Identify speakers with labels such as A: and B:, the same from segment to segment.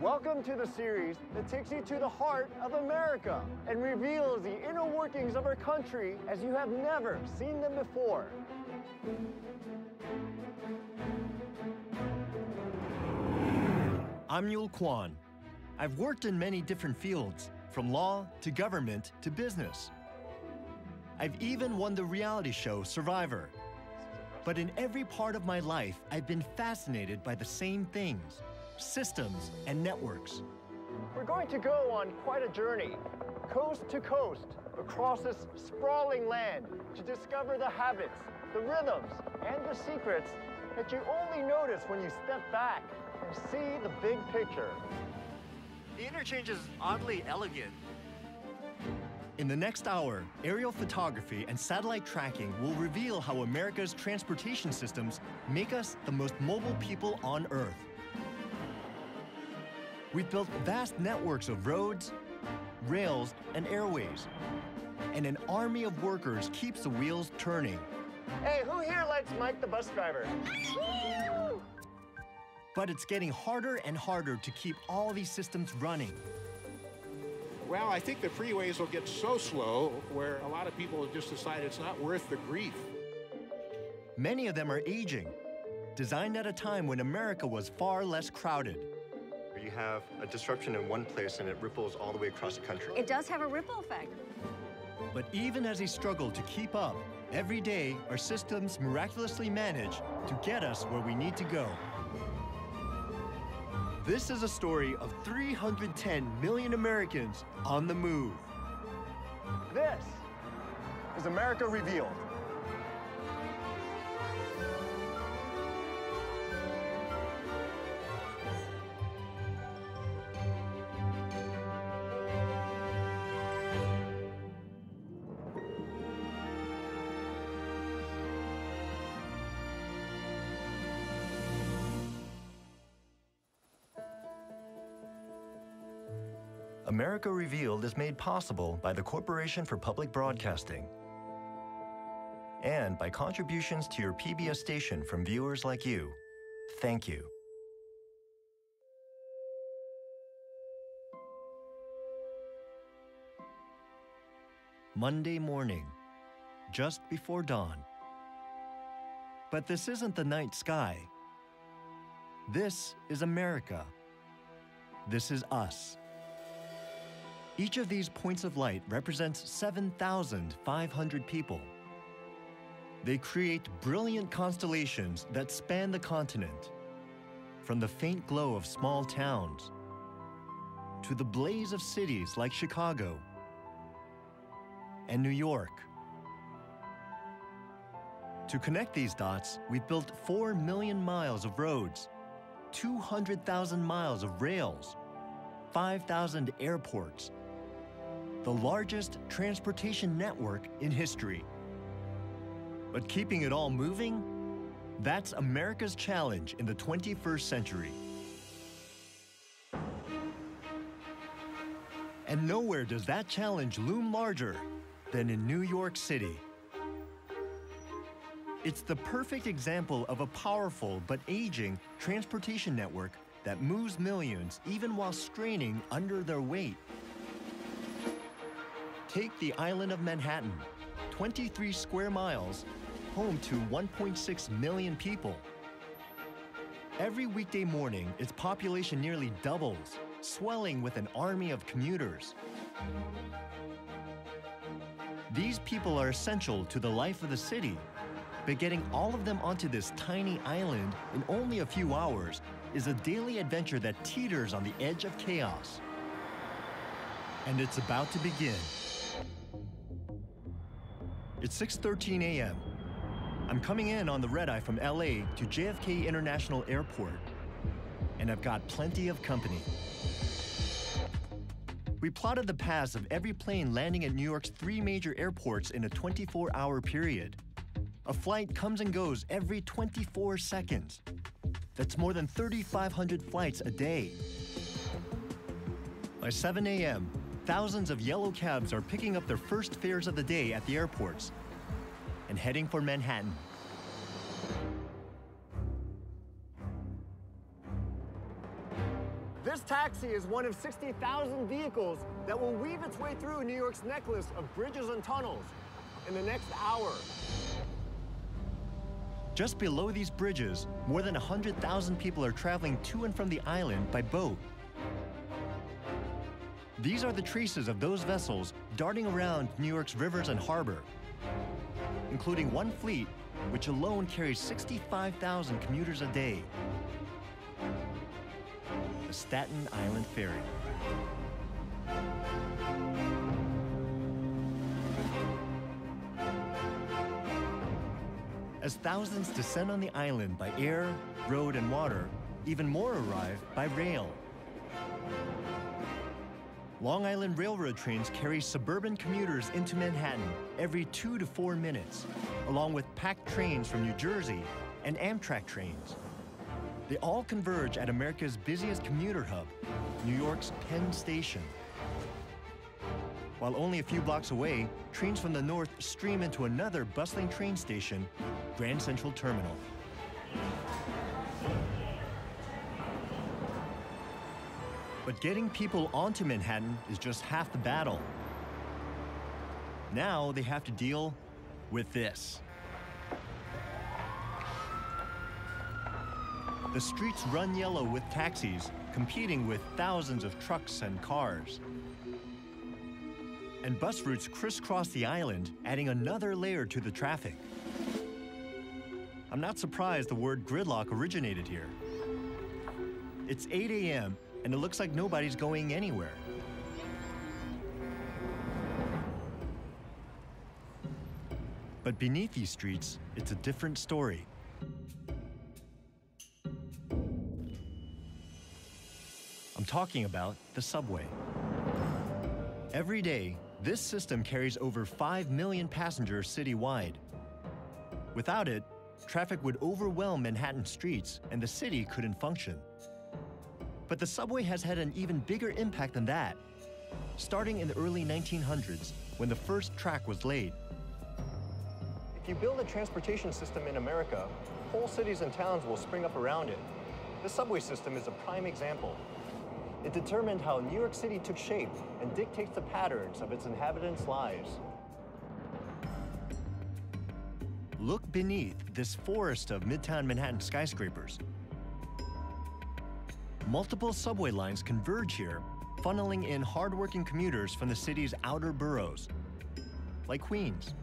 A: Welcome to the series that takes you to the heart of America and reveals the inner workings of our country as you have never seen them before.
B: I'm Yul Kwon. I've worked in many different fields, from law to government to business. I've even won the reality show Survivor. But in every part of my life, I've been fascinated by the same things: systems and networks.
A: We're going to go on quite a journey, coast to coast, across this sprawling land to discover the habits, the rhythms, and the secrets that you only notice when you step back and see the big picture.
B: The interchange is oddly elegant. In the next hour, aerial photography and satellite tracking will reveal how America's transportation systems make us the most mobile people on Earth. We've built vast networks of roads, rails, and airways. And an army of workers keeps the wheels turning.
A: Hey, who here likes Mike the bus driver?
B: But it's getting harder and harder to keep all these systems running.
C: Well, I think the freeways will get so slow where a lot of people have just decided it's not worth the grief.
B: Many of them are aging, designed at a time when America was far less crowded.
D: You have a disruption in one place and it ripples all the way across the country.
E: It does have a ripple effect.
B: But even as they struggle to keep up, every day our systems miraculously manage to get us where we need to go. This is a story of 310 million Americans on the move.
A: This is America Revealed.
B: America Revealed is made possible by the Corporation for Public Broadcasting and by contributions to your PBS station from viewers like you. Thank you. Monday morning, just before dawn. But this isn't the night sky. This is America. This is us. Each of these points of light represents 7,500 people. They create brilliant constellations that span the continent, from the faint glow of small towns to the blaze of cities like Chicago and New York. To connect these dots, we've built 4 million miles of roads, 200,000 miles of rails, 5,000 airports, the largest transportation network in history. But keeping it all moving? That's America's challenge in the 21st century. And nowhere does that challenge loom larger than in New York City. It's the perfect example of a powerful but aging transportation network that moves millions even while straining under their weight. Take the island of Manhattan, 23 square miles, home to 1.6 million people. Every weekday morning, its population nearly doubles, swelling with an army of commuters. These people are essential to the life of the city, but getting all of them onto this tiny island in only a few hours is a daily adventure that teeters on the edge of chaos. And it's about to begin. It's 6:13 a.m. I'm coming in on the red-eye from LA to JFK International Airport, and I've got plenty of company. We plotted the paths of every plane landing at New York's 3 major airports in a 24-hour period. A flight comes and goes every 24 seconds. That's more than 3,500 flights a day. By 7 a.m., thousands of yellow cabs are picking up their first fares of the day at the airports and heading for Manhattan.
A: This taxi is one of 60,000 vehicles that will weave its way through New York's necklace of bridges and tunnels in the next hour.
B: Just below these bridges, more than 100,000 people are traveling to and from the island by boat. These are the traces of those vessels darting around New York's rivers and harbor, including one fleet which alone carries 65,000 commuters a day. The Staten Island Ferry. As thousands descend on the island by air, road, and water, even more arrive by rail. Long Island Railroad trains carry suburban commuters into Manhattan every 2 to 4 minutes, along with packed trains from New Jersey and Amtrak trains. They all converge at America's busiest commuter hub, New York's Penn Station. While only a few blocks away, trains from the north stream into another bustling train station, Grand Central Terminal. But getting people onto Manhattan is just half the battle. Now they have to deal with this. The streets run yellow with taxis, competing with thousands of trucks and cars. And bus routes crisscross the island, adding another layer to the traffic. I'm not surprised the word gridlock originated here. It's 8 a.m., and it looks like nobody's going anywhere. But beneath these streets, it's a different story. I'm talking about the subway. Every day, this system carries over 5 million passengers citywide. Without it, traffic would overwhelm Manhattan streets and the city couldn't function. But the subway has had an even bigger impact than that, starting in the early 1900s when the first track was laid.
A: If you build a transportation system in America, whole cities and towns will spring up around it. The subway system is a prime example. It determined how New York City took shape and dictates the patterns of its inhabitants' lives.
B: Look beneath this forest of Midtown Manhattan skyscrapers. Multiple subway lines converge here, funneling in hardworking commuters from the city's outer boroughs, like Queens.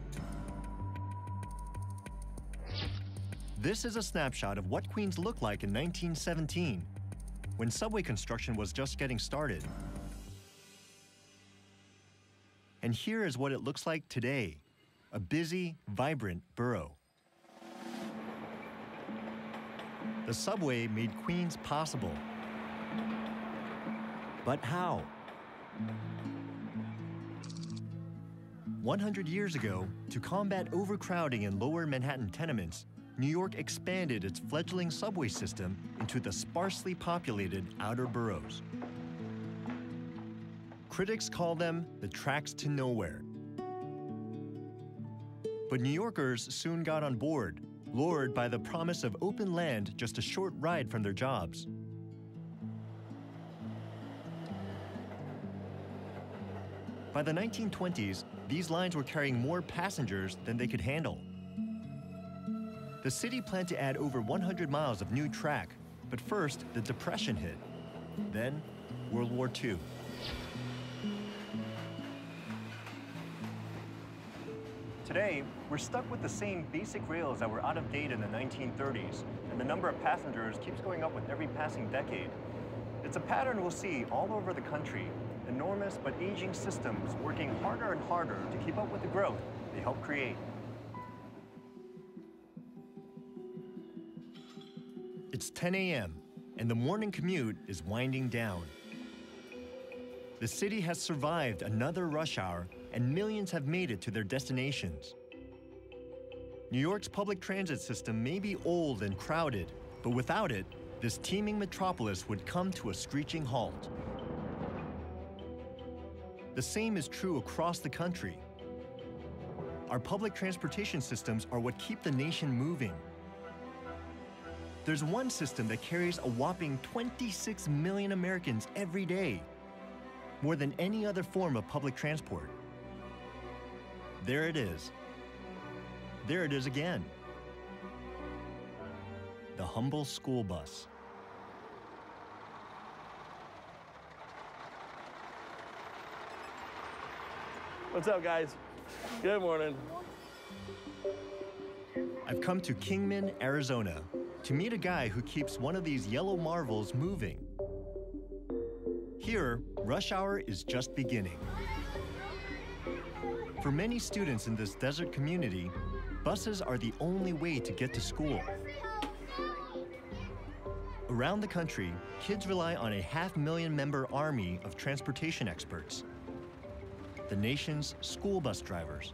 B: This is a snapshot of what Queens looked like in 1917, when subway construction was just getting started. And here is what it looks like today, a busy, vibrant borough. The subway made Queens possible. But how? 100 years ago, to combat overcrowding in lower Manhattan tenements, New York expanded its fledgling subway system into the sparsely populated outer boroughs. Critics call them the tracks to nowhere. But New Yorkers soon got on board, lured by the promise of open land just a short ride from their jobs. By the 1920s, these lines were carrying more passengers than they could handle. The city planned to add over 100 miles of new track, but first the Depression hit, then World War II.
A: Today, we're stuck with the same basic rails that were out of date in the 1930s, and the number of passengers keeps going up with every passing decade. It's a pattern we'll see all over the country, enormous but aging systems working harder and harder to keep up with the growth they help create.
B: It's 10 a.m., and the morning commute is winding down. The city has survived another rush hour, and millions have made it to their destinations. New York's public transit system may be old and crowded, but without it, this teeming metropolis would come to a screeching halt. The same is true across the country. Our public transportation systems are what keep the nation moving. There's one system that carries a whopping 26 million Americans every day, more than any other form of public transport. There it is. There it is again. The humble school bus.
E: What's up, guys? Good morning.
B: I've come to Kingman, Arizona, to meet a guy who keeps one of these yellow marvels moving. Here, rush hour is just beginning. For many students in this desert community, buses are the only way to get to school. Around the country, kids rely on a 500,000-member army of transportation experts, the nation's school bus drivers.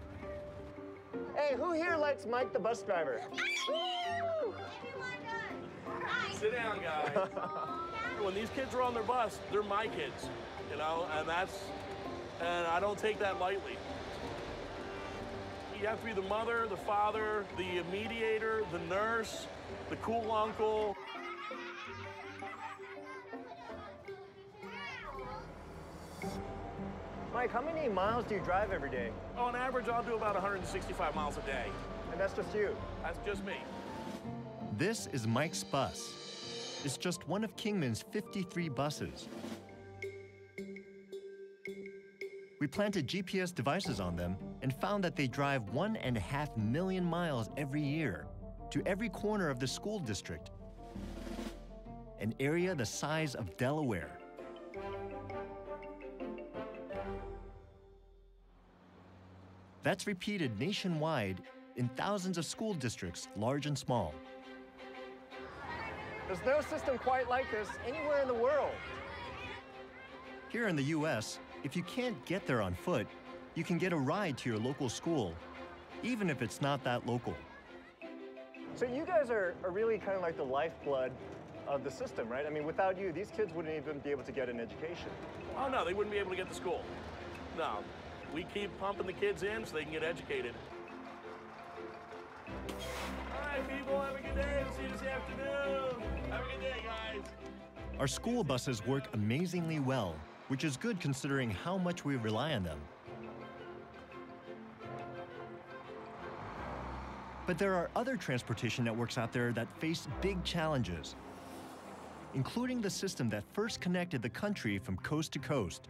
A: Hey, who here likes Mike the bus driver?
E: Sit down, guys. When these kids are on their bus, they're my kids, you know, and I don't take that lightly. You have to be the mother, the father, the mediator, the nurse, the cool uncle.
A: Mike, how many miles do you drive every day?
E: Oh, on average, I'll do about 165 miles a day.
A: And that's just you?
E: That's just me.
B: This is Mike's bus. It's just one of Kingman's 53 buses. We planted GPS devices on them and found that they drive 1.5 million miles every year to every corner of the school district, an area the size of Delaware. That's repeated nationwide in thousands of school districts, large and small.
A: There's no system quite like this anywhere in the world.
B: Here in the US, if you can't get there on foot, you can get a ride to your local school, even if it's not that local.
A: So you guys are really kind of like the lifeblood of the system, right? I mean, without you, these kids wouldn't even be able to get an education.
E: Oh, no, they wouldn't be able to get to school. No, we keep pumping the kids in so they can get educated. All right, people, have a good day. We'll see you this afternoon. Have a good day, guys.
B: Our school buses work amazingly well, which is good considering how much we rely on them. But there are other transportation networks out there that face big challenges, including the system that first connected the country from coast to coast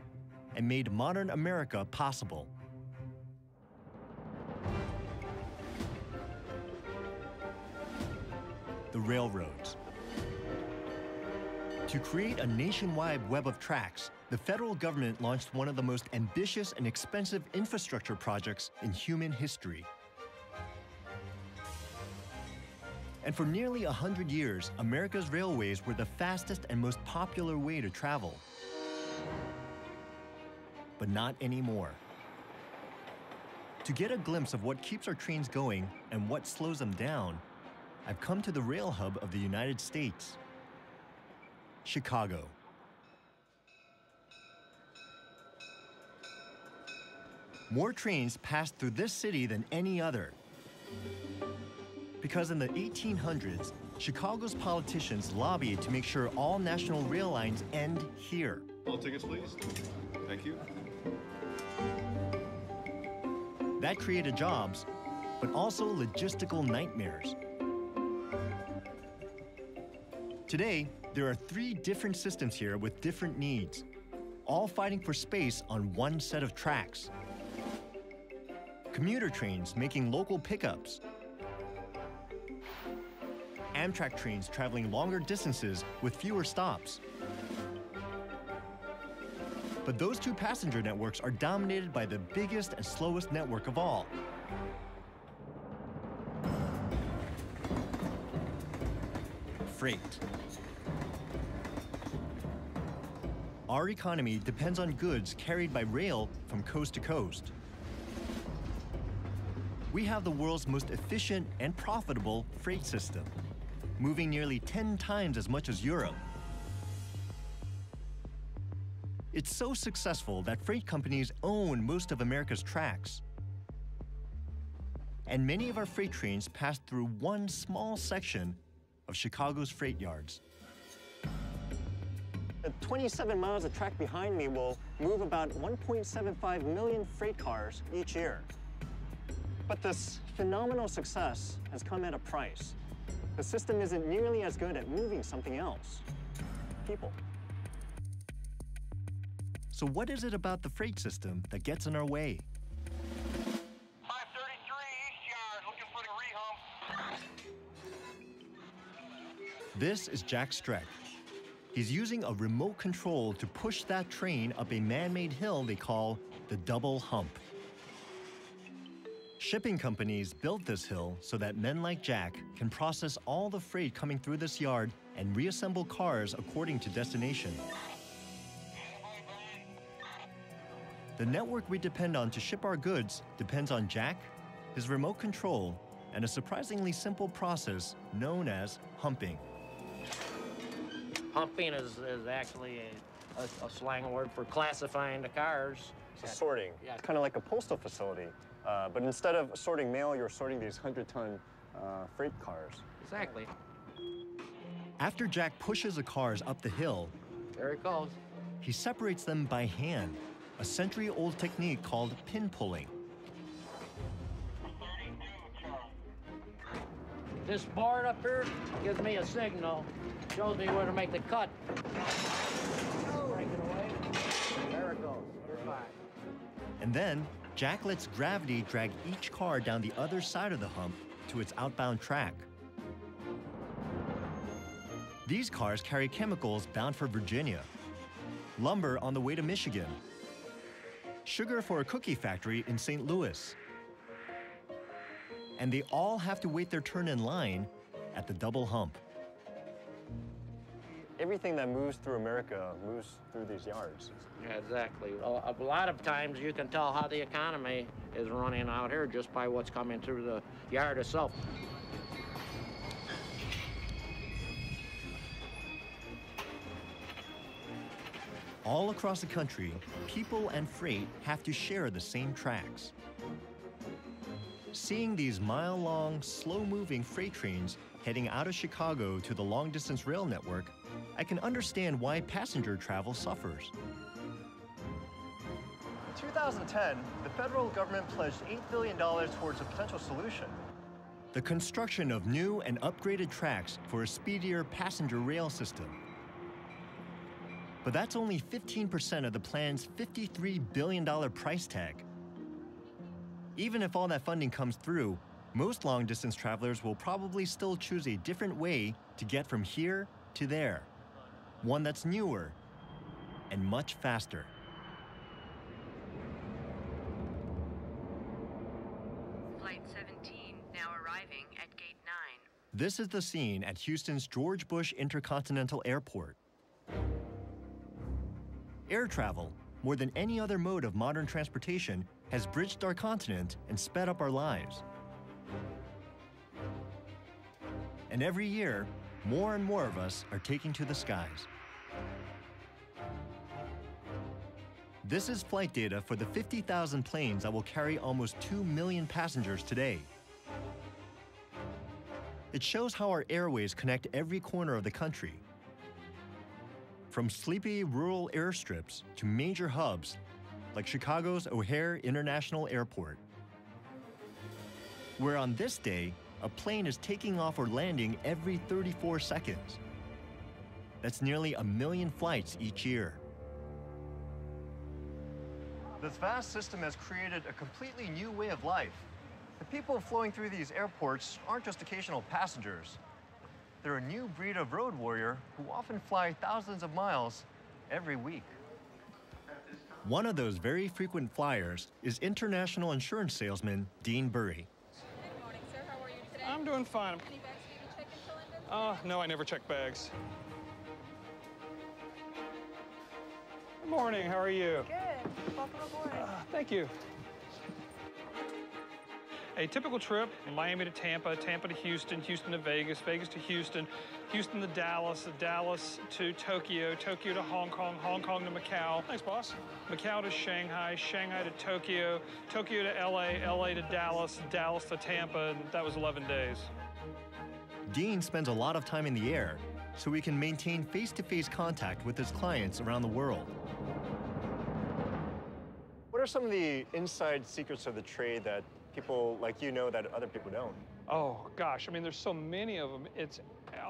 B: and made modern America possible. The railroads. To create a nationwide web of tracks, the federal government launched one of the most ambitious and expensive infrastructure projects in human history. And for nearly 100 years, America's railways were the fastest and most popular way to travel. But not anymore. To get a glimpse of what keeps our trains going and what slows them down, I've come to the rail hub of the United States, Chicago. More trains passed through this city than any other. Because in the 1800s, Chicago's politicians lobbied to make sure all national rail lines end here.
F: All tickets, please. Thank you.
B: That created jobs, but also logistical nightmares. Today, there are 3 different systems here with different needs, all fighting for space on one set of tracks. Commuter trains making local pickups. Amtrak trains traveling longer distances with fewer stops. But those 2 passenger networks are dominated by the biggest and slowest network of all. Freight. Our economy depends on goods carried by rail from coast to coast. We have the world's most efficient and profitable freight system, moving nearly 10 times as much as Europe. It's so successful that freight companies own most of America's tracks. And many of our freight trains pass through one small section of Chicago's freight yards.
A: The 27 miles of track behind me will move about 1.75 million freight cars each year. But this phenomenal success has come at a price. The system isn't nearly as good at moving something else: people.
B: So what is it about the freight system that gets in our way?
G: 533 East Yard, looking for the rehump.
B: This is Jack Streck. He's using a remote control to push that train up a man-made hill they call the double hump. Shipping companies built this hill so that men like Jack can process all the freight coming through this yard and reassemble cars according to destination. The network we depend on to ship our goods depends on Jack, his remote control, and a surprisingly simple process known as humping.
H: Humping is actually a slang word for classifying the cars.
A: So sorting.
H: Yeah.
A: It's kind of like a postal facility. But instead of sorting mail, you're sorting these 100-ton freight cars.
H: Exactly.
B: After Jack pushes the cars up the hill,
H: There it goes.
B: he separates them by hand, a century-old technique called pin pulling.
H: This board up here gives me a signal, shows me where to make the cut. Break it away. There it goes. You're fine.
B: And then, Jack lets gravity drag each car down the other side of the hump to its outbound track. These cars carry chemicals bound for Virginia, lumber on the way to Michigan, sugar for a cookie factory in St. Louis. And they all have to wait their turn in line at the double hump.
A: Everything that moves through America moves through these yards.
H: Yeah, exactly. A lot of times you can tell how the economy is running out here just by what's coming through the yard itself.
B: All across the country, people and freight have to share the same tracks. Seeing these mile-long, slow-moving freight trains heading out of Chicago to the long-distance rail network, I can understand why passenger travel suffers.
A: In 2010, the federal government pledged $8 billion towards a potential solution.
B: The construction of new and upgraded tracks for a speedier passenger rail system. But that's only 15% of the plan's $53 billion price tag. Even if all that funding comes through, most long-distance travelers will probably still choose a different way to get from here to there. One that's newer and much faster.
I: Flight 17 now arriving at Gate 9.
B: This is the scene at Houston's George Bush Intercontinental Airport. Air travel, more than any other mode of modern transportation, has bridged our continent and sped up our lives. And every year, more and more of us are taking to the skies. This is flight data for the 50,000 planes that will carry almost 2 million passengers today. It shows how our airways connect every corner of the country. From sleepy rural airstrips to major hubs, like Chicago's O'Hare International Airport, where on this day, a plane is taking off or landing every 34 seconds. That's nearly 1 million flights each year.
A: This vast system has created a completely new way of life. The people flowing through these airports aren't just occasional passengers. They're a new breed of road warrior who often fly thousands of miles every week.
B: One of those very frequent flyers is international insurance salesman Dean Burry.
J: Good morning, sir. How are you today?
K: I'm doing fine.
J: Any bags need to check in, London?
K: No, I never check bags. Good morning, how are you?
J: Good. Welcome aboard.
K: Thank you. A typical trip, Miami to Tampa, Tampa to Houston, Houston to Vegas, Vegas to Houston, Houston to Dallas, Dallas to Tokyo, Tokyo to Hong Kong, Hong Kong to Macau. Thanks, boss. Macau to Shanghai, Shanghai to Tokyo, Tokyo to LA, LA to Dallas, Dallas to Tampa, and that was 11 days.
B: Dean spends a lot of time in the air, so he can maintain face-to-face contact with his clients around the world.
D: What are some of the inside secrets of the trade that people like you know that other people don't?
K: Oh, gosh, I mean, there's so many of them. It's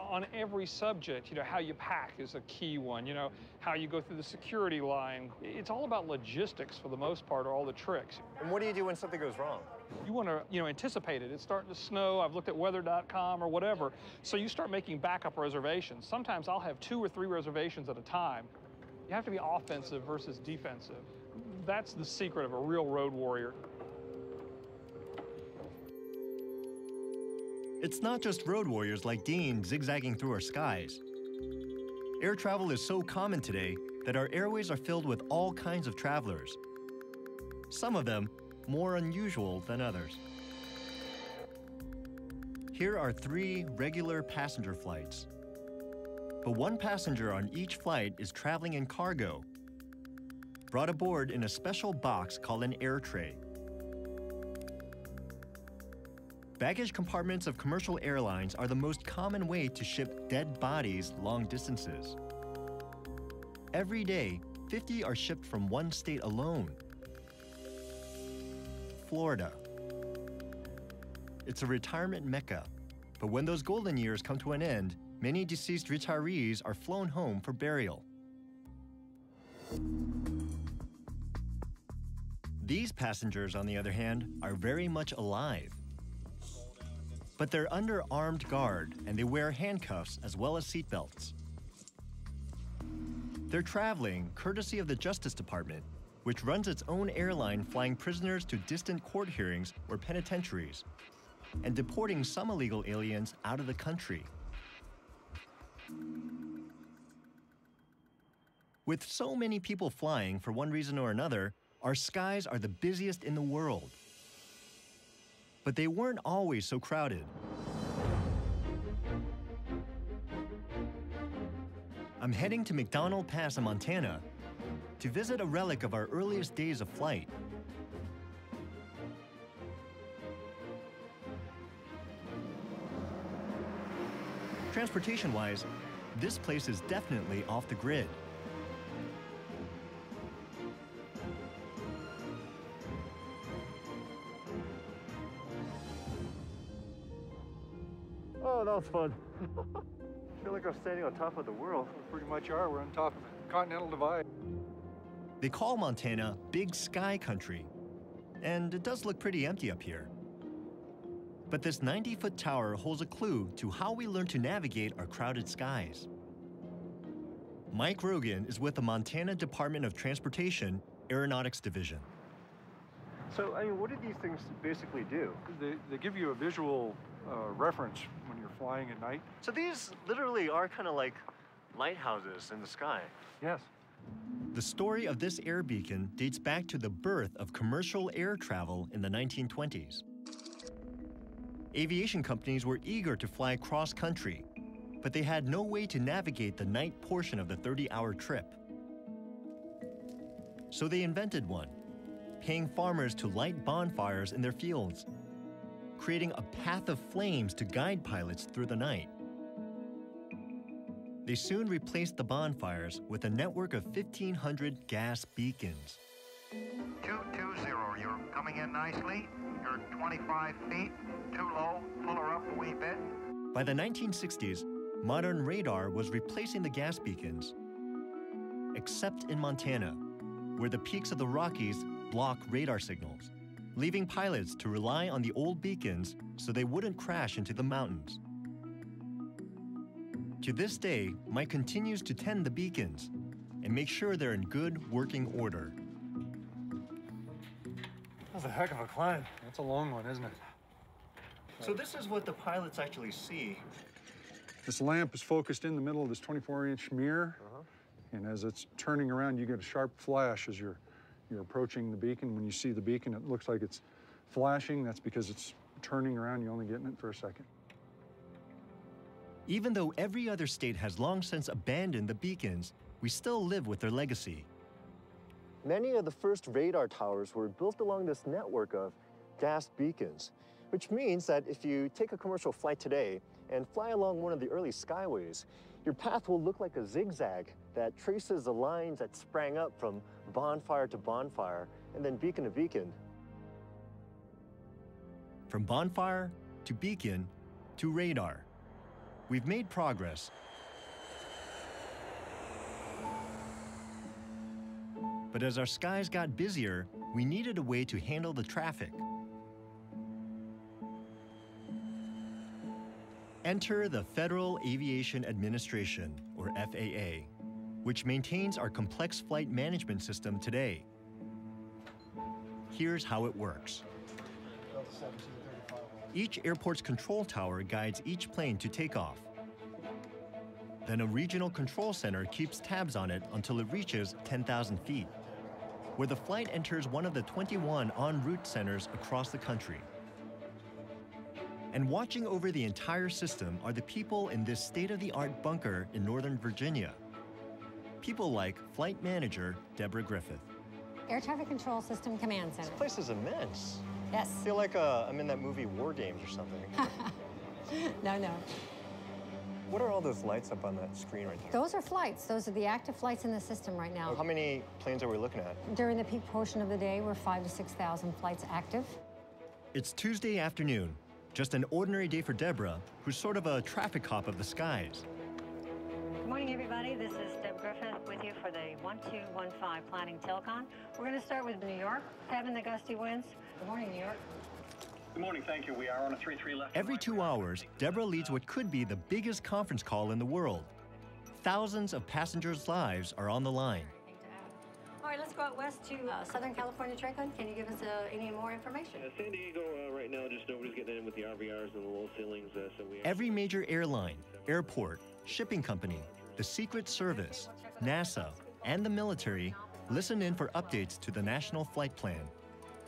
K: on every subject, you know, how you pack is a key one, you know, how you go through the security line. It's all about logistics for the most part, or all the tricks.
D: And what do you do when something goes wrong?
K: You want to, you know, anticipate it. It's starting to snow. I've looked at weather.com or whatever. So you start making backup reservations. Sometimes I'll have 2 or 3 reservations at a time. You have to be offensive versus defensive. That's the secret of a real road warrior.
B: It's not just road warriors like Dean zigzagging through our skies. Air travel is so common today that our airways are filled with all kinds of travelers. Some of them more unusual than others. Here are 3 regular passenger flights. But one passenger on each flight is traveling in cargo, brought aboard in a special box called an air tray. Baggage compartments of commercial airlines are the most common way to ship dead bodies long distances. Every day, 50 are shipped from one state alone, Florida. It's a retirement mecca, but when those golden years come to an end, many deceased retirees are flown home for burial. These passengers, on the other hand, are very much alive. But they're under armed guard, and they wear handcuffs as well as seatbelts. They're traveling courtesy of the Justice Department, which runs its own airline flying prisoners to distant court hearings or penitentiaries, and deporting some illegal aliens out of the country. With so many people flying for one reason or another, our skies are the busiest in the world. But they weren't always so crowded. I'm heading to McDonald Pass in Montana to visit a relic of our earliest days of flight. Transportation-wise, this place is definitely off the grid.
A: Oh, that was fun. I feel like I'm standing on top of the world.
F: We pretty much are. We're on top of the Continental Divide.
B: They call Montana Big Sky Country, and it does look pretty empty up here. But this 90-foot tower holds a clue to how we learn to navigate our crowded skies. Mike Rogan is with the Montana Department of Transportation Aeronautics Division.
A: So, I mean, what do these things basically do?
F: They give you a visual reference when you're flying at night.
A: So these literally are kind of like lighthouses in the sky.
F: Yes.
B: The story of this air beacon dates back to the birth of commercial air travel in the 1920s. Aviation companies were eager to fly cross-country, but they had no way to navigate the night portion of the 30-hour trip. So they invented one, paying farmers to light bonfires in their fields, creating a path of flames to guide pilots through the night. They soon replaced the bonfires with a network of 1,500 gas beacons.
L: 220, you're coming in nicely. You're 25 feet, too low, pull her up a wee bit.
B: By the 1960s, modern radar was replacing the gas beacons, except in Montana, where the peaks of the Rockies block radar signals, leaving pilots to rely on the old beacons so they wouldn't crash into the mountains. To this day, Mike continues to tend the beacons and make sure they're in good working order.
A: That's a heck of a climb.
F: That's a long one, isn't it?
A: So this is what the pilots actually see.
F: This lamp is focused in the middle of this 24-inch mirror, and as it's turning around, you get a sharp flash as you're approaching the beacon. When you see the beacon, it looks like it's flashing. That's because it's turning around. You're only getting it for a second.
B: Even though every other state has long since abandoned the beacons, we still live with their legacy.
A: Many of the first radar towers were built along this network of gas beacons, which means that if you take a commercial flight today and fly along one of the early skyways, your path will look like a zigzag that traces the lines that sprang up from bonfire to bonfire and then beacon to beacon.
B: From bonfire to beacon to radar, we've made progress. But as our skies got busier, we needed a way to handle the traffic. Enter the Federal Aviation Administration, or FAA, which maintains our complex flight management system today. Here's how it works. Each airport's control tower guides each plane to takeoff. Then a regional control center keeps tabs on it until it reaches 10,000 feet, where the flight enters one of the 21 en route centers across the country. And watching over the entire system are the people in this state-of-the-art bunker in Northern Virginia. People like Flight Manager Deborah Griffith.
M: Air Traffic Control System Command Center.
A: This place is immense.
M: Yes.
A: I feel like I'm in that movie War Games or something.
M: No.
A: What are all those lights up on that screen right there?
M: Those are flights. Those are the active flights in the system right now.
A: How many planes are we looking at?
M: During the peak portion of the day, we're 5,000 to 6,000 flights active.
B: It's Tuesday afternoon, just an ordinary day for Deborah, who's sort of a traffic cop of the skies.
N: Good morning, everybody. This is Deb Griffith with you for the 1215 Planning Telecon. We're going to start with New York, having the gusty winds. Good morning, New York.
O: Good morning, thank you. We are on a 3-3 left.
B: Every 2 hours, Deborah leads what could be the biggest conference call in the world. Thousands of passengers' lives are on the line.
N: All right, let's go out west to Southern California, Franklin. Can you give us any more information?
P: San Diego, right now, just nobody's getting in with the RVRs and the low ceilings. So we
B: Every major airline, airport, shipping company, the Secret Service, NASA, and the military listen in for updates to the National Flight Plan.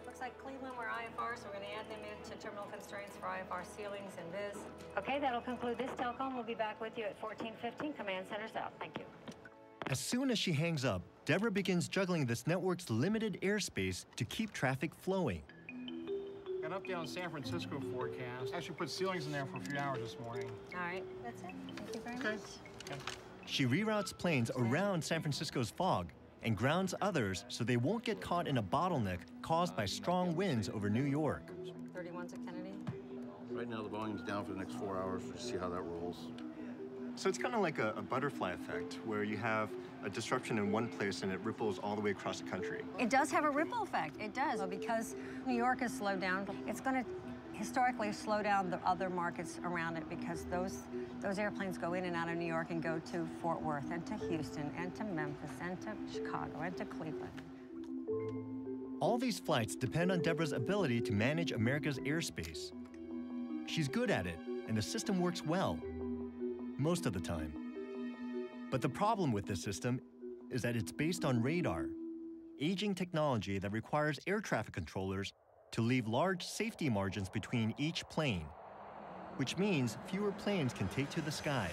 N: Looks like Cleveland, we're IFR, so we're going to add them into terminal constraints for IFR ceilings and biz. Okay, that'll conclude this telecom. We'll be back with you at 1415 Command Center's out. Thank you.
B: As soon as she hangs up, Deborah begins juggling this network's limited airspace to keep traffic flowing.
O: Got up down San Francisco forecast. Actually put ceilings in there for a few hours this morning.
N: All right, that's it. Thank you very much.
O: Okay.
B: She reroutes planes around San Francisco's fog and grounds others so they won't get caught in a bottleneck caused by strong winds over New York.
N: 31's at Kennedy.
Q: Right now, the volume's down for the next 4 hours. We'll see how that rolls.
D: So it's kind of like a butterfly effect, where you have a disruption in one place and it ripples all the way across the country.
N: It does have a ripple effect. It does. Because New York is slowed down, it's going to historically slow down the other markets around it, because those airplanes go in and out of New York and go to Fort Worth and to Houston and to Memphis and to Chicago and to Cleveland.
B: All these flights depend on Deborah's ability to manage America's airspace. She's good at it, and the system works well, most of the time. But the problem with this system is that it's based on radar, aging technology that requires air traffic controllers to leave large safety margins between each plane, which means fewer planes can take to the skies.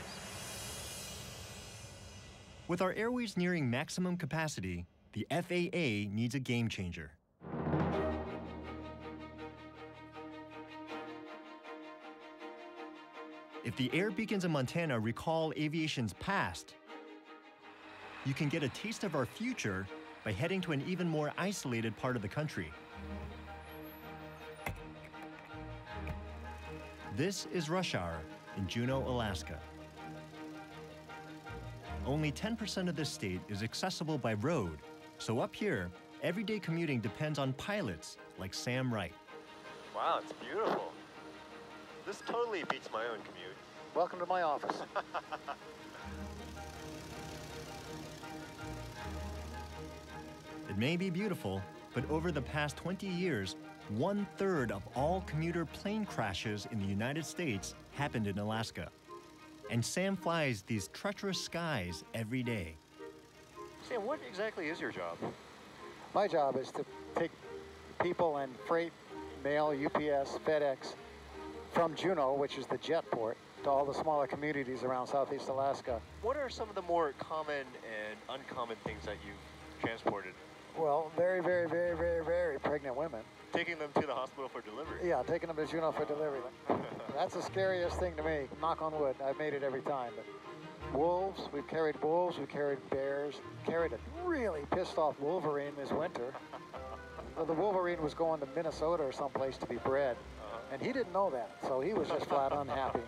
B: With our airways nearing maximum capacity, the FAA needs a game changer. If the air beacons in Montana recall aviation's past, you can get a taste of our future by heading to an even more isolated part of the country. This is rush hour in Juneau, Alaska. Only 10% of this state is accessible by road, so up here, everyday commuting depends on pilots like Sam Wright.
A: Wow, it's beautiful. This totally beats my own commute.
R: Welcome to my office.
B: It may be beautiful, but over the past 20 years, 1/3 of all commuter plane crashes in the United States happened in Alaska. And Sam flies these treacherous skies every day.
A: Sam, what exactly is your job?
R: My job is to take people and freight, mail, UPS, FedEx, from Juneau, which is the jet port, to all the smaller communities around Southeast Alaska.
A: What are some of the more common and uncommon things that you've transported
R: Well, very, very, very, very, very pregnant women.
D: Taking them to the hospital for delivery.
R: Yeah, taking them to Juneau for delivery. That's the scariest thing to me. Knock on wood, I've made it every time. But wolves, we've carried bears, carried a really pissed off wolverine this winter. So the wolverine was going to Minnesota or someplace to be bred, and he didn't know that, so he was just flat unhappy.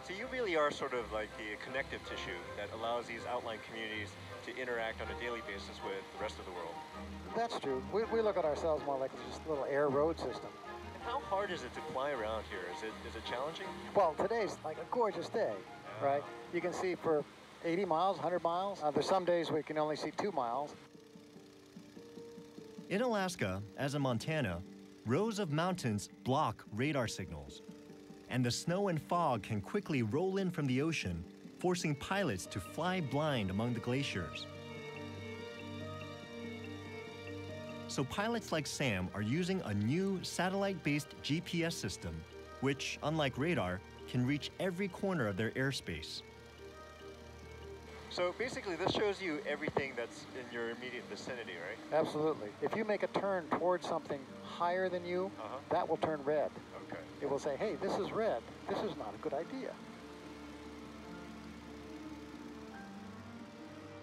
D: So you really are sort of like the connective tissue that allows these outlying communities to interact on a daily basis with the rest of the world.
R: That's true. We look at ourselves more like just a little air road system.
D: And how hard is it to fly around here? Is it challenging?
R: Well, today's like a gorgeous day, right? You can see for 80 miles, 100 miles. There's some days we can only see 2 miles.
B: In Alaska, as in Montana, rows of mountains block radar signals, and the snow and fog can quickly roll in from the ocean, forcing pilots to fly blind among the glaciers. So pilots like Sam are using a new satellite-based GPS system, which, unlike radar, can reach every corner of their airspace.
D: So basically this shows you everything that's in your immediate vicinity, right?
R: Absolutely. If you make a turn towards something higher than you, that will turn red.
D: Okay.
R: It will say, hey, this is red. This is not a good idea.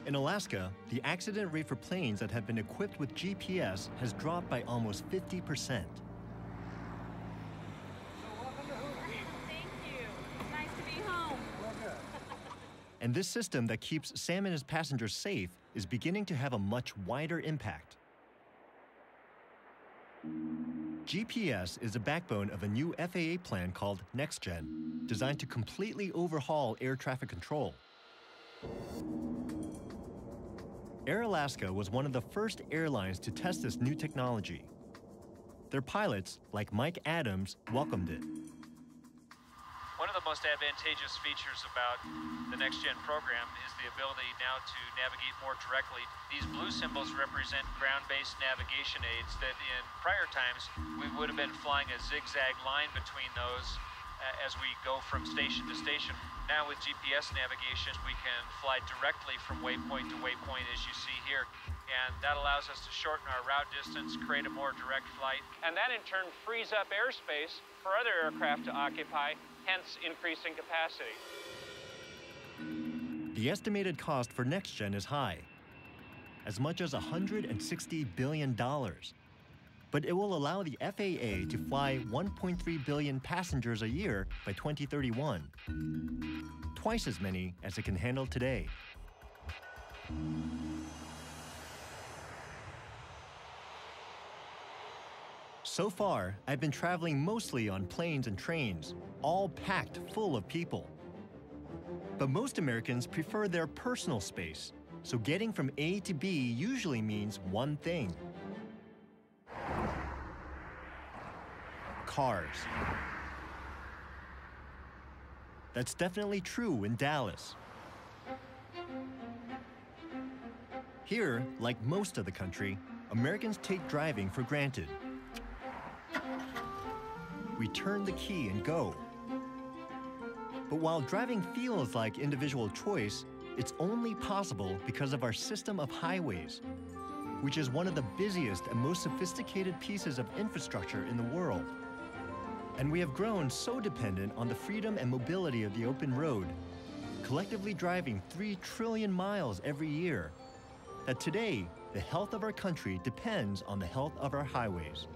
B: In Alaska, the accident rate for planes that have been equipped with GPS has dropped by almost 50%.
J: Thank you. Nice to be home.
B: And this system that keeps Sam and his passengers safe is beginning to have a much wider impact. GPS is the backbone of a new FAA plan called NextGen, designed to completely overhaul air traffic control. Air Alaska was one of the first airlines to test this new technology. Their pilots, like Mike Adams, welcomed it.
S: One of the most advantageous features about the NextGen program is the ability now to navigate more directly. These blue symbols represent ground-based navigation aids that in prior times we would have been flying a zigzag line between those as we go from station to station. Now with GPS navigation, we can fly directly from waypoint to waypoint as you see here. And that allows us to shorten our route distance, create a more direct flight. And that in turn frees up airspace for other aircraft to occupy, hence increasing capacity.
B: The estimated cost for NextGen is high, as much as $160 billion. But it will allow the FAA to fly 1.3 billion passengers a year by 2031, twice as many as it can handle today. So far, I've been traveling mostly on planes and trains, all packed full of people. But most Americans prefer their personal space, so getting from A to B usually means one thing: cars. That's definitely true in Dallas. Here, like most of the country, Americans take driving for granted. We turn the key and go. But while driving feels like individual choice, it's only possible because of our system of highways, which is one of the busiest and most sophisticated pieces of infrastructure in the world. And we have grown so dependent on the freedom and mobility of the open road, collectively driving 3 trillion miles every year, that today, the health of our country depends on the health of our highways.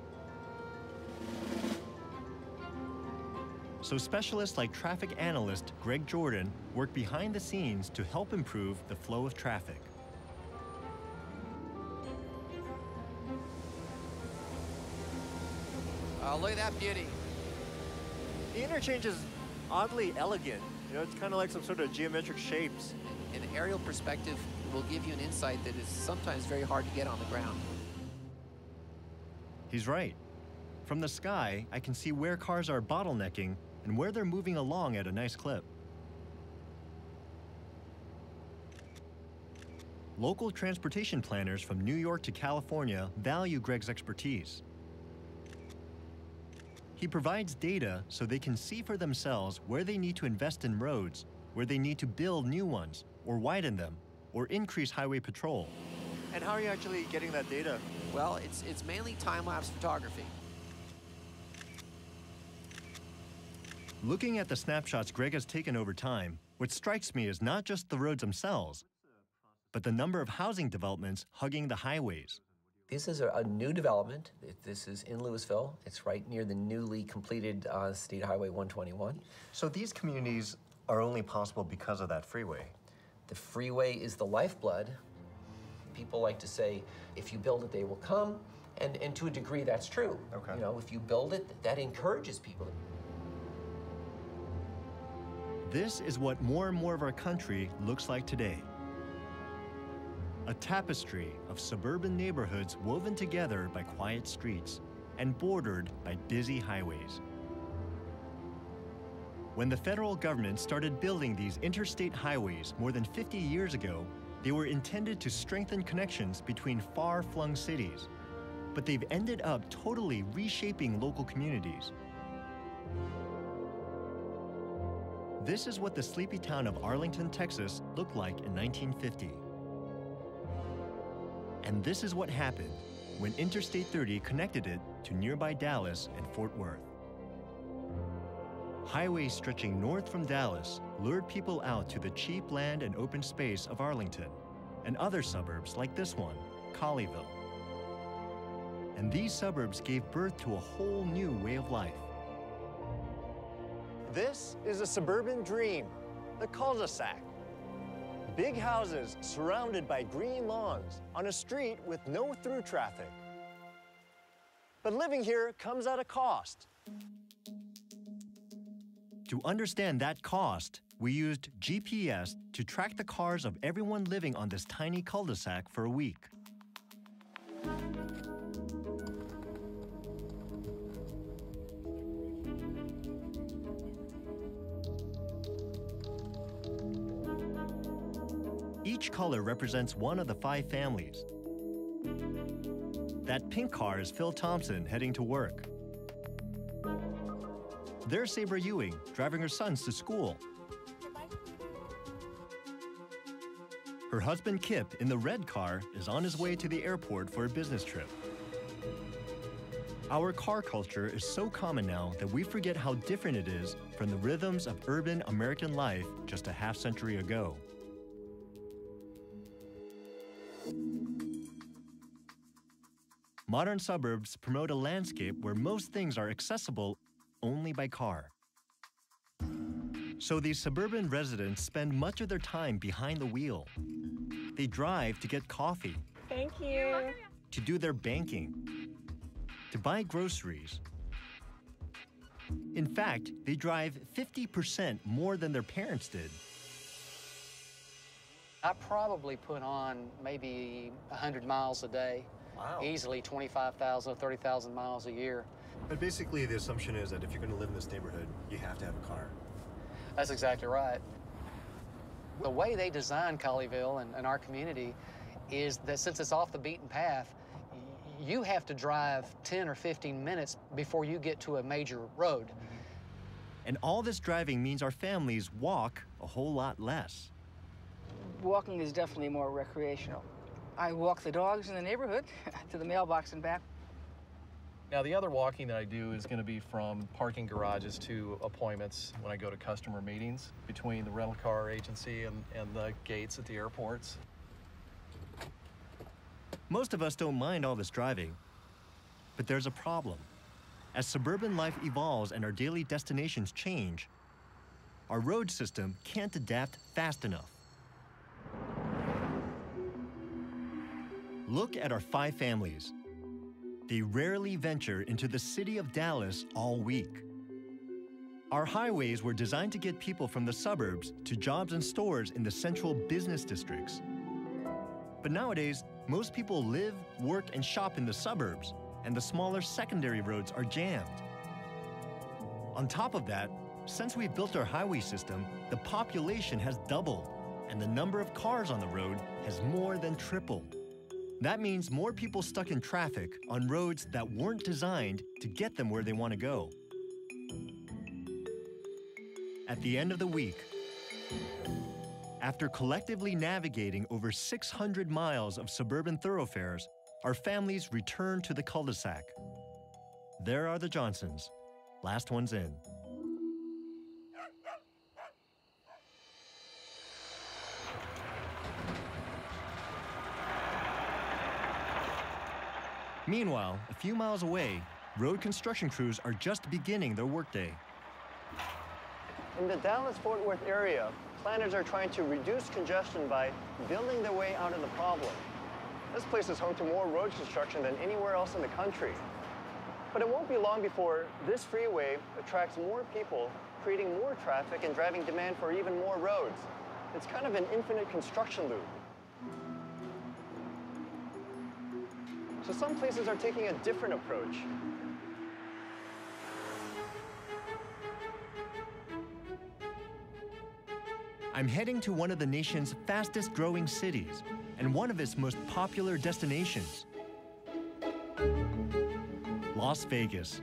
B: So specialists like traffic analyst Greg Jordan work behind the scenes to help improve the flow of traffic.
T: Look at that beauty.
D: The interchange is oddly elegant. You know, it's kind of like some sort of geometric shapes.
T: An aerial perspective will give you an insight that is sometimes very hard to get on the ground.
B: He's right. From the sky, I can see where cars are bottlenecking and where they're moving along at a nice clip. Local transportation planners from New York to California value Greg's expertise. He provides data so they can see for themselves where they need to invest in roads, where they need to build new ones, or widen them, or increase highway patrol.
D: And how are you actually getting that data?
T: Well, it's mainly time-lapse photography.
B: Looking at the snapshots Greg has taken over time, what strikes me is not just the roads themselves, but the number of housing developments hugging the highways.
T: This is a new development. This is in Louisville. It's right near the newly completed State Highway 121.
D: So these communities are only possible because of that freeway.
T: The freeway is the lifeblood. People like to say, if you build it, they will come. And to a degree, that's true.
D: Okay.
T: You know, if you build it, that encourages people.
B: This is what more and more of our country looks like today. A tapestry of suburban neighborhoods woven together by quiet streets and bordered by busy highways. When the federal government started building these interstate highways more than 50 years ago, they were intended to strengthen connections between far-flung cities, but they've ended up totally reshaping local communities. This is what the sleepy town of Arlington, Texas looked like in 1950. And this is what happened when Interstate 30 connected it to nearby Dallas and Fort Worth. Highways stretching north from Dallas lured people out to the cheap land and open space of Arlington and other suburbs like this one, Colleyville. And these suburbs gave birth to a whole new way of life.
A: This is a suburban dream, the cul-de-sac. Big houses surrounded by green lawns on a street with no through traffic. But living here comes at a cost.
B: To understand that cost, we used GPS to track the cars of everyone living on this tiny cul-de-sac for a week. Each color represents one of the 5 families. That pink car is Phil Thompson heading to work. There's Sabre Ewing driving her sons to school. Her husband Kip in the red car is on his way to the airport for a business trip. Our car culture is so common now that we forget how different it is from the rhythms of urban American life just a half-century ago. Modern suburbs promote a landscape where most things are accessible only by car. So these suburban residents spend much of their time behind the wheel. They drive to get coffee.
J: Thank you.
B: To do their banking. To buy groceries. In fact, they drive 50% more than their parents did.
H: I probably put on maybe 100 miles a day.
D: Wow.
H: Easily 25,000 or 30,000 miles a year.
D: But basically the assumption is that if you're going to live in this neighborhood, you have to have a car.
H: That's exactly right. The way they designed Colleyville and our community is that since it's off the beaten path, you have to drive 10 or 15 minutes before you get to a major road.
B: And all this driving means our families walk a whole lot less.
U: Walking is definitely more recreational. I walk the dogs in the neighborhood to the mailbox and back.
V: Now, the other walking that I do is going to be from parking garages to appointments when I go to customer meetings between the rental car agency and the gates at the airports.
B: Most of us don't mind all this driving, but there's a problem. As suburban life evolves and our daily destinations change, our road system can't adapt fast enough. Look at our 5 families. They rarely venture into the city of Dallas all week. Our highways were designed to get people from the suburbs to jobs and stores in the central business districts. But nowadays, most people live, work, and shop in the suburbs, and the smaller secondary roads are jammed. On top of that, since we've built our highway system, the population has doubled, and the number of cars on the road has more than tripled. That means more people stuck in traffic on roads that weren't designed to get them where they want to go. At the end of the week, After collectively navigating over 600 miles of suburban thoroughfares, our families return to the cul-de-sac. There are the Johnsons, last ones in. Meanwhile, a few miles away, road construction crews are just beginning their workday.
A: In the Dallas-Fort Worth area, planners are trying to reduce congestion by building their way out of the problem. This place is home to more road construction than anywhere else in the country. But it won't be long before this freeway attracts more people, creating more traffic and driving demand for even more roads. It's kind of an infinite construction loop. So some places are taking a different approach.
B: I'm heading to one of the nation's fastest growing cities and one of its most popular destinations, Las Vegas.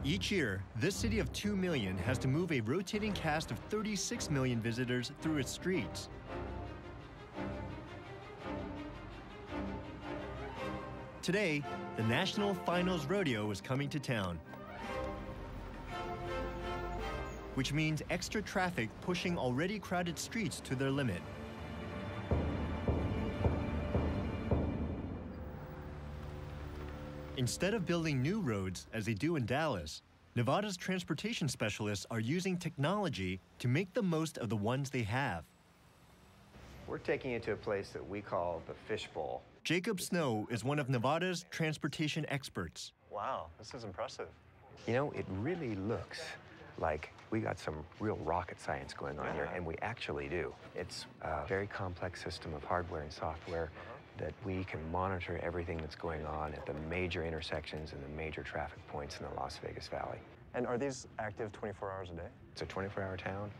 B: Each year, this city of 2 million has to move a rotating cast of 36 million visitors through its streets. Today, the National Finals Rodeo is coming to town, which means extra traffic pushing already crowded streets to their limit. Instead of building new roads, as they do in Dallas, Nevada's transportation specialists are using technology to make the most of the ones they have.
C: We're taking you to a place that we call the Fishbowl.
B: Jacob Snow is one of Nevada's transportation experts.
A: Wow, this is impressive.
C: You know, it really looks like we got some real rocket science going on here, and we actually do. It's a very complex system of hardware and software that we can monitor everything that's going on at the major intersections and the major traffic points in the Las Vegas Valley.
A: And are these active 24 hours a day?
C: It's a 24-hour town.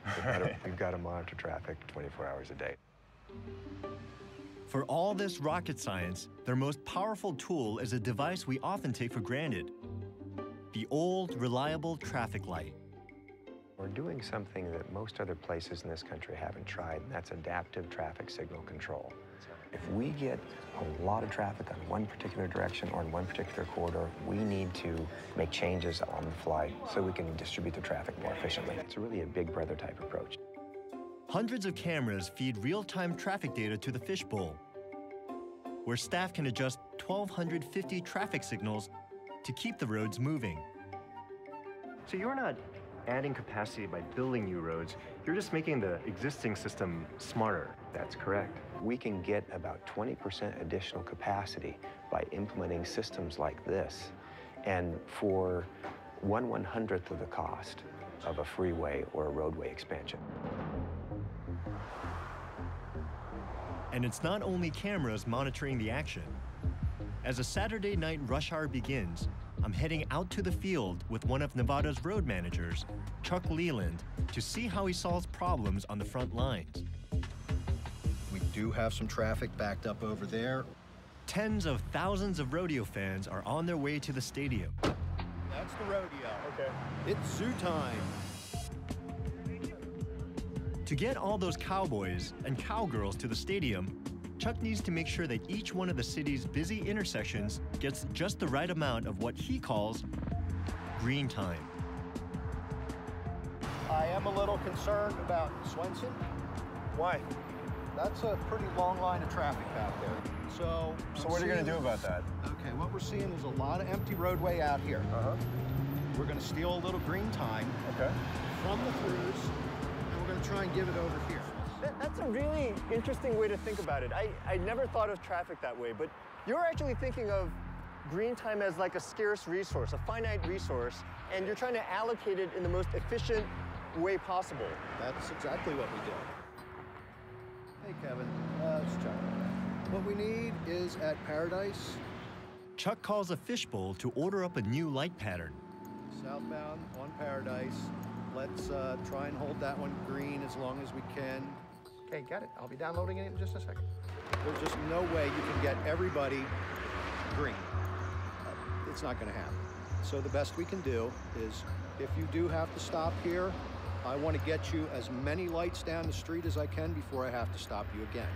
C: We've got to monitor traffic 24 hours a day.
B: For all this rocket science, their most powerful tool is a device we often take for granted: the old, reliable traffic light.
C: We're doing something that most other places in this country haven't tried, and that's adaptive traffic signal control. If we get a lot of traffic on one particular direction or in one particular corridor, we need to make changes on the fly so we can distribute the traffic more efficiently. It's really a big brother type approach.
B: Hundreds of cameras feed real-time traffic data to the Fishbowl, where staff can adjust 1,250 traffic signals to keep the roads moving.
A: So you're not adding capacity by building new roads, you're just making the existing system smarter.
C: That's correct. We can get about 20% additional capacity by implementing systems like this, and for 1/100th of the cost of a freeway or a roadway expansion.
B: And it's not only cameras monitoring the action. As a Saturday night rush hour begins, I'm heading out to the field with one of Nevada's road managers, Chuck Leland, to see how he solves problems on the front lines.
E: We do have some traffic backed up over there.
B: Tens of thousands of rodeo fans are on their way to the stadium.
E: That's the rodeo. Okay. It's zoo time.
B: To get all those cowboys and cowgirls to the stadium, Chuck needs to make sure that each one of the city's busy intersections gets just the right amount of what he calls green time.
E: I am a little concerned about Swenson.
A: Why?
E: That's a pretty long line of traffic back there. So
A: what are you going to do about that?
E: Okay, what we're seeing is a lot of empty roadway out here. We're going to steal a little green time from the throughs, and we're going to try and give it over here.
A: That's a really interesting way to think about it. I never thought of traffic that way, but you're actually thinking of green time as like a scarce resource, a finite resource, and you're trying to allocate it in the most efficient way possible.
E: That's exactly what we do. Hey, Kevin, it's Chuck. What we need is at Paradise.
B: Chuck calls a fishbowl to order up a new light pattern.
E: Southbound on Paradise. Let's try and hold that one green as long as we can.
O: Okay, got it. I'll be downloading it in just a second.
E: There's just no way you can get everybody green. It's not going to happen. So the best we can do is, if you do have to stop here, I want to get you as many lights down the street as I can before I have to stop you again.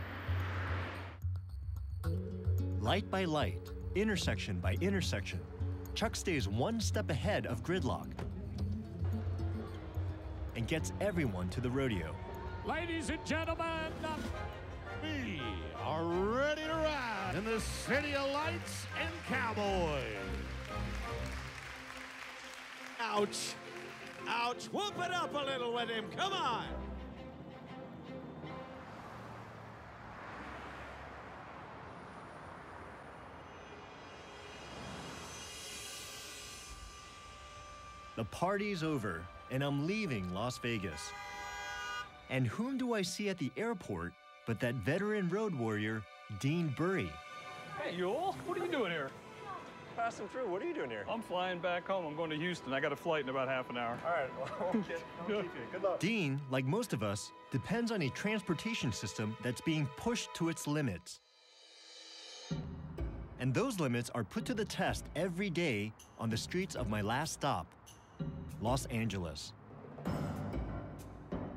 B: Light by light, intersection by intersection, Chuck stays one step ahead of gridlock and gets everyone to the rodeo.
G: Ladies and gentlemen, we are ready to ride in the city of lights and cowboys. Ouch. Ouch. Whoop it up a little with him. Come on.
B: The party's over, and I'm leaving Las Vegas. And whom do I see at the airport but that veteran road warrior, Dean Burry?
K: Hey, Yule, what are you doing here?
D: Passing through. What are you doing here?
K: I'm flying back home. I'm going to Houston. I got a flight in about half an hour.
D: All right, well, I won't keep you. Good luck.
B: Dean, like most of us, depends on a transportation system that's being pushed to its limits. And those limits are put to the test every day on the streets of my last stop, Los Angeles.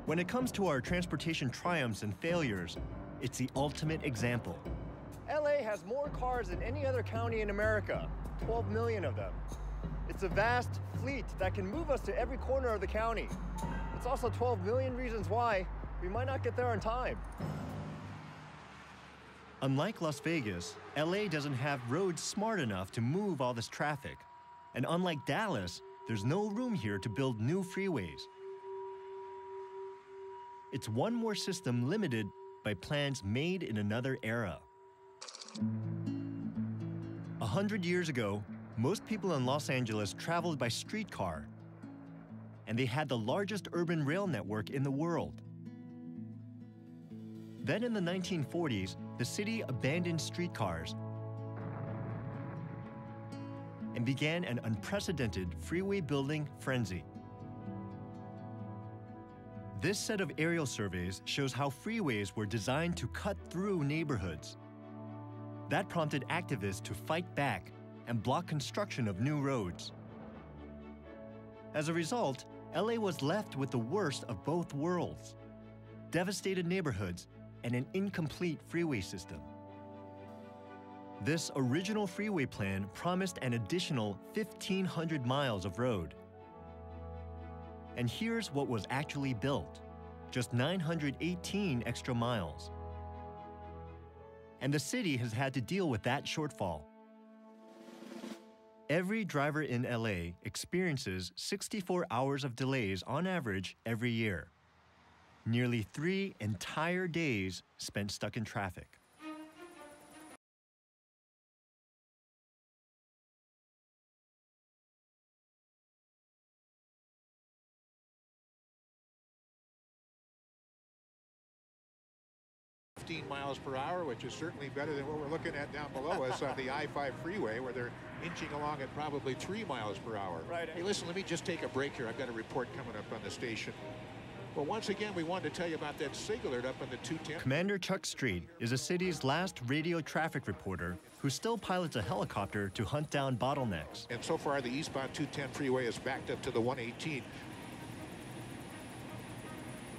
B: When it comes to our transportation triumphs and failures, it's the ultimate example.
A: LA has more cars than any other county in America, 12 million of them. It's a vast fleet that can move us to every corner of the county. It's also 12 million reasons why we might not get there on time.
B: Unlike Las Vegas, LA doesn't have roads smart enough to move all this traffic. And unlike Dallas, there's no room here to build new freeways. It's one more system limited by plans made in another era. 100 years ago, most people in Los Angeles traveled by streetcar, and they had the largest urban rail network in the world. Then in the 1940s, the city abandoned streetcars and began an unprecedented freeway building frenzy. This set of aerial surveys shows how freeways were designed to cut through neighborhoods. That prompted activists to fight back and block construction of new roads. As a result, LA was left with the worst of both worlds: devastated neighborhoods and an incomplete freeway system. This original freeway plan promised an additional 1,500 miles of road. And here's what was actually built: just 918 extra miles. And the city has had to deal with that shortfall. Every driver in LA experiences 64 hours of delays on average every year. Nearly 3 entire days spent stuck in traffic.
I: Miles per hour, which is certainly better than what we're looking at down below us on the I-5 freeway, where they're inching along at probably 3 miles per hour.
A: Right.
I: Hey, listen, let me just take a break here. I've got a report coming up on the station. Well, once again, we wanted to tell you about that sig alert up on the 210.
B: Commander Chuck Street is the city's last radio traffic reporter who still pilots a helicopter to hunt down bottlenecks.
I: And so far, the eastbound 210 freeway is backed up to the 118.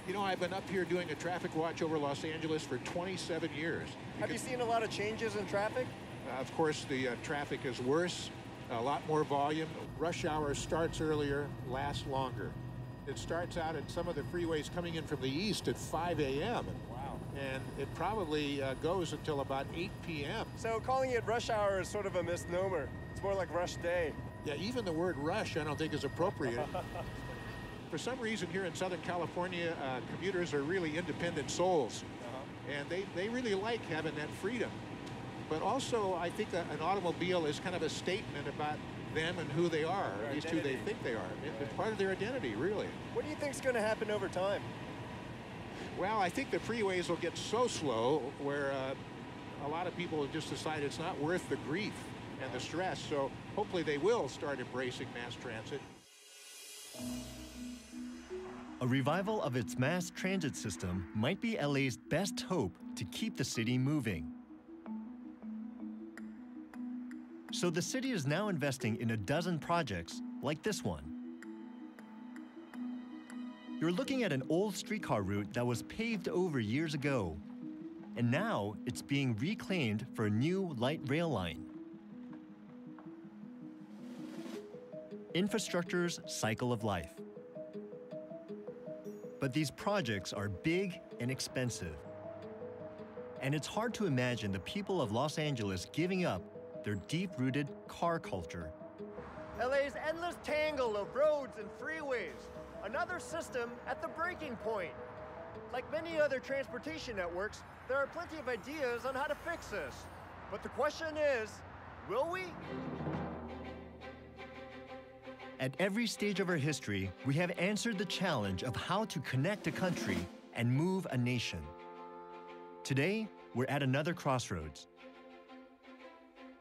I: You know, I've been up here doing a traffic watch over Los Angeles for 27 years.
A: Have you seen a lot of changes in traffic?
I: Of course, the traffic is worse, a lot more volume. Rush hour starts earlier, lasts longer. It starts out at some of the freeways coming in from the east at 5 a.m.
A: Wow.
I: And it probably goes until about 8 p.m.
A: So calling it rush hour is sort of a misnomer. It's more like rush day.
I: Yeah, even the word rush I don't think is appropriate. For some reason here in Southern California, commuters are really independent souls. And they really like having that freedom. But also, I think that an automobile is kind of a statement about them and who they are, or at least who they think they are. It's part of their identity, really.
A: What do you think is going to happen over time?
I: Well, I think the freeways will get so slow where a lot of people will just decide it's not worth the grief and the stress. So hopefully they will start embracing mass transit.
B: A revival of its mass transit system might be LA's best hope to keep the city moving. So the city is now investing in a dozen projects like this one. You're looking at an old streetcar route that was paved over years ago, and now it's being reclaimed for a new light rail line. Infrastructure's cycle of life. But these projects are big and expensive. And it's hard to imagine the people of Los Angeles giving up their deep-rooted car culture.
A: LA's endless tangle of roads and freeways. Another system at the breaking point. Like many other transportation networks, there are plenty of ideas on how to fix this. But the question is, will we?
B: At every stage of our history, we have answered the challenge of how to connect a country and move a nation. Today, we're at another crossroads.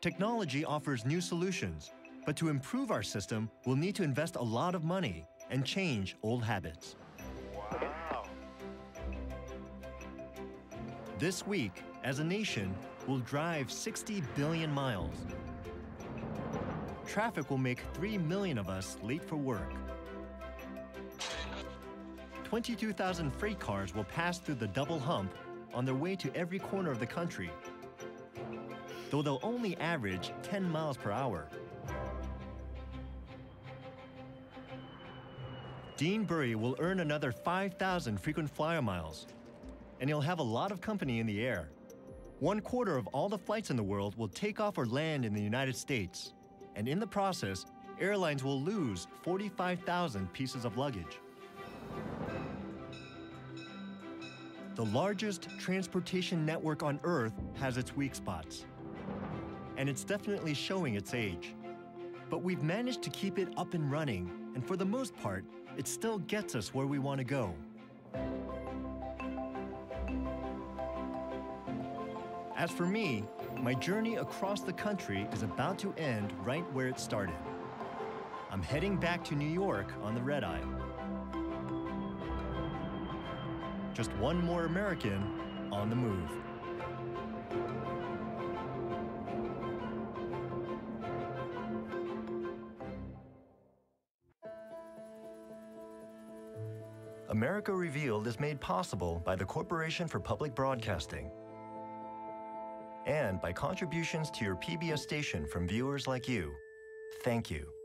B: Technology offers new solutions, but to improve our system, we'll need to invest a lot of money and change old habits.
A: Wow.
B: This week, as a nation, we'll drive 60 billion miles. Traffic will make 3 million of us late for work. 22,000 freight cars will pass through the double hump on their way to every corner of the country, though they'll only average 10 miles per hour. Dean Bury will earn another 5,000 frequent flyer miles, and he'll have a lot of company in the air. 1/4 of all the flights in the world will take off or land in the United States, and in the process, airlines will lose 45,000 pieces of luggage. The largest transportation network on Earth has its weak spots, and it's definitely showing its age. But we've managed to keep it up and running, and for the most part, it still gets us where we want to go. As for me, my journey across the country is about to end right where it started. I'm heading back to New York on the red eye. Just one more American on the move. America Revealed is made possible by the Corporation for Public Broadcasting and by contributions to your PBS station from viewers like you. Thank you.